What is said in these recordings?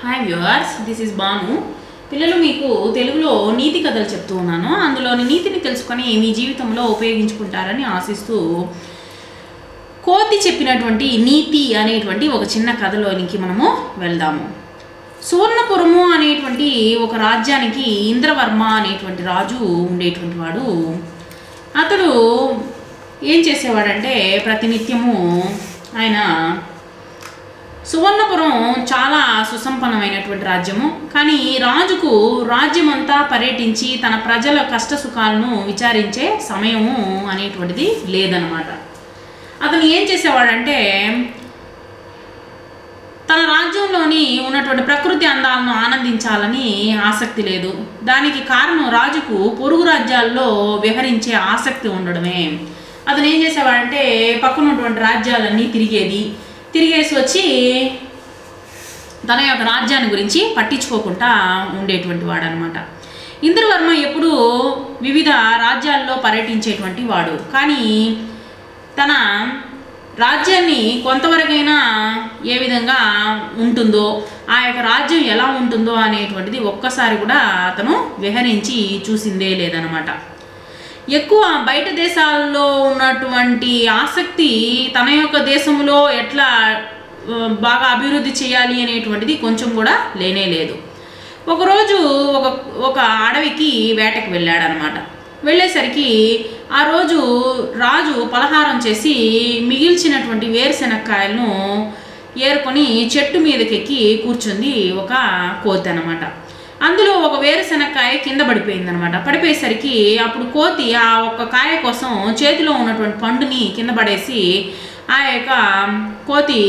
Hi viewers, this is Banu. పిల్లలు, మీకు తెలుగులో నీతి కథలు చెప్తూ ఉన్నాను. అందులోని నీతిని తెలుసుకొని మీ జీవితంలో ఉపయోగించుకుంటారని ఆశిస్తూ కోతి చెప్పినటువంటి నీతి అనేటువంటి ఒక చిన్న కథలోనికి మనము వెళ్దాము. సువర్ణపురము అనేటువంటి ఒక రాజ్యానికి ఇంద్రవర్మ అనేటువంటి రాజు ఉండేటువంటి వాడు. అతడు ఏం చేసేవాడంటే ప్రతినిత్యము ఆయన సువర్ణపురం చాలా సుసంపన్నమైనటువంటి రాజ్యము. కానీ రాజుకు రాజ్యమంతా పర్యటించి తన ప్రజల కష్ట సుఖాలను విచారించే సమయము అనేటువంటిది లేదన్నమాట. అతను ఏం చేసేవాడంటే తన రాజ్యంలోని ఉన్నటువంటి ప్రకృతి అందాలను ఆనందించాలని ఆసక్తి లేదు. దానికి కారణం రాజుకు పొరుగు రాజ్యాల్లో విహరించే ఆసక్తి ఉండడమే. అతను ఏం చేసేవాడంటే పక్కనటువంటి రాజ్యాలన్నీ తిరిగేసి వచ్చి తన యొక్క రాజ్యాన్ని గురించి పట్టించుకోకుండా ఉండేటువంటి వాడు అనమాట. ఇంద్రవర్మ ఎప్పుడు వివిధ రాజ్యాల్లో పర్యటించేటువంటి వాడు. కానీ తన రాజ్యాన్ని కొంతవరకైనా ఏ విధంగా ఉంటుందో, ఆ యొక్క రాజ్యం ఎలా ఉంటుందో అనేటువంటిది ఒక్కసారి కూడా అతను విహరించి చూసిందే లేదనమాట. ఎక్కువ బయట దేశాల్లో ఉన్నటువంటి ఆసక్తి తన యొక్క దేశంలో ఎట్లా బాగా అభివృద్ధి చేయాలి అనేటువంటిది కొంచెం కూడా లేనే లేదు. ఒకరోజు ఒక అడవికి వేటకు వెళ్ళాడనమాట. వెళ్ళేసరికి ఆ రోజు రాజు పలహారం చేసి మిగిల్చినటువంటి వేరుశెనక్కాయలను ఏరుకొని చెట్టు మీదకెక్కి కూర్చుంది ఒక కోతి అనమాట. అందులో ఒక వేరుశెనక్కాయ కింద పడిపోయిందనమాట. పడిపోయేసరికి అప్పుడు కోతి ఆ ఒక్క కాయ కోసం చేతిలో ఉన్నటువంటి పండుని కింద పడేసి ఆ యొక్క కోతి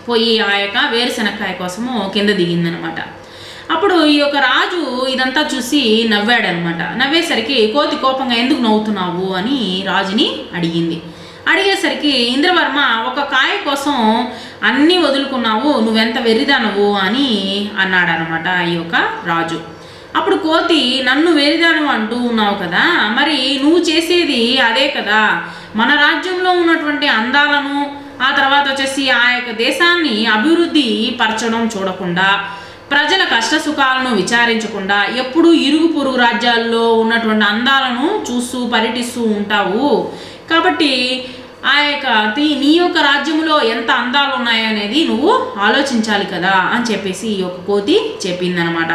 పోయి ఆ యొక్క వేరుశెనక్కాయ కోసము కింద దిగిందనమాట. అప్పుడు ఈ యొక్క రాజు ఇదంతా చూసి నవ్వాడనమాట. నవ్వేసరికి కోతి కోపంగా ఎందుకు నవ్వుతున్నావు అని రాజుని అడిగేసరికి ఇంద్రవర్మ ఒక కాయ కోసం అన్నీ వదులుకున్నావు, నువ్వెంత వెర్రిదానవు అని అన్నాడనమాట ఈ యొక్క రాజు. అప్పుడు కోతి, నన్ను వెర్రిదానవు అంటూ ఉన్నావు కదా, మరి నువ్వు చేసేది అదే కదా. మన రాజ్యంలో ఉన్నటువంటి అందాలను, ఆ తర్వాత వచ్చేసి ఆ యొక్క దేశాన్ని అభివృద్ధి పరచడం చూడకుండా, ప్రజల కష్ట సుఖాలను విచారించకుండా ఎప్పుడూ ఇరుగు పొరుగు రాజ్యాల్లో ఉన్నటువంటి అందాలను చూస్తూ పర్యటిస్తూ ఉంటావు. కాబట్టి ఆ యొక్క నీ యొక్క రాజ్యంలో ఎంత అందాలు ఉన్నాయో అనేది నువ్వు ఆలోచించాలి కదా అని చెప్పేసి ఈ యొక్క కోతి చెప్పిందనమాట.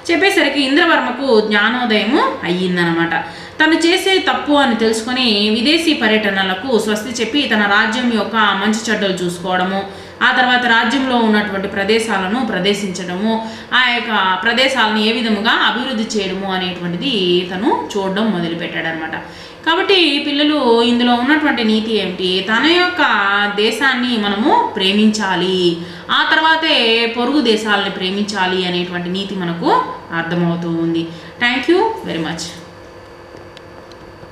చెప్పేసరికి ఇంద్రవర్మకు జ్ఞానోదయము అయ్యిందనమాట. తను చేసే తప్పు అని తెలుసుకొని విదేశీ పర్యటనలకు స్వస్తి చెప్పి తన రాజ్యం యొక్క మంచి చెడ్డలు చూసుకోవడము, ఆ తర్వాత రాజ్యంలో ఉన్నటువంటి ప్రదేశాలను ప్రదర్శించడము, ఆ యొక్క ప్రదేశాలను ఏ విధముగా అభివృద్ధి చేయడము అనేటువంటిది తను చూడడం మొదలుపెట్టాడనమాట. కాబట్టి పిల్లలు, ఇందులో ఉన్నటువంటి నీతి ఏమిటి? తన యొక్క దేశాన్ని మనము ప్రేమించాలి, ఆ తర్వాతే పొరుగు దేశాలని ప్రేమించాలి అనేటువంటి నీతి మనకు అర్థమవుతూ ఉంది. Thank you very much.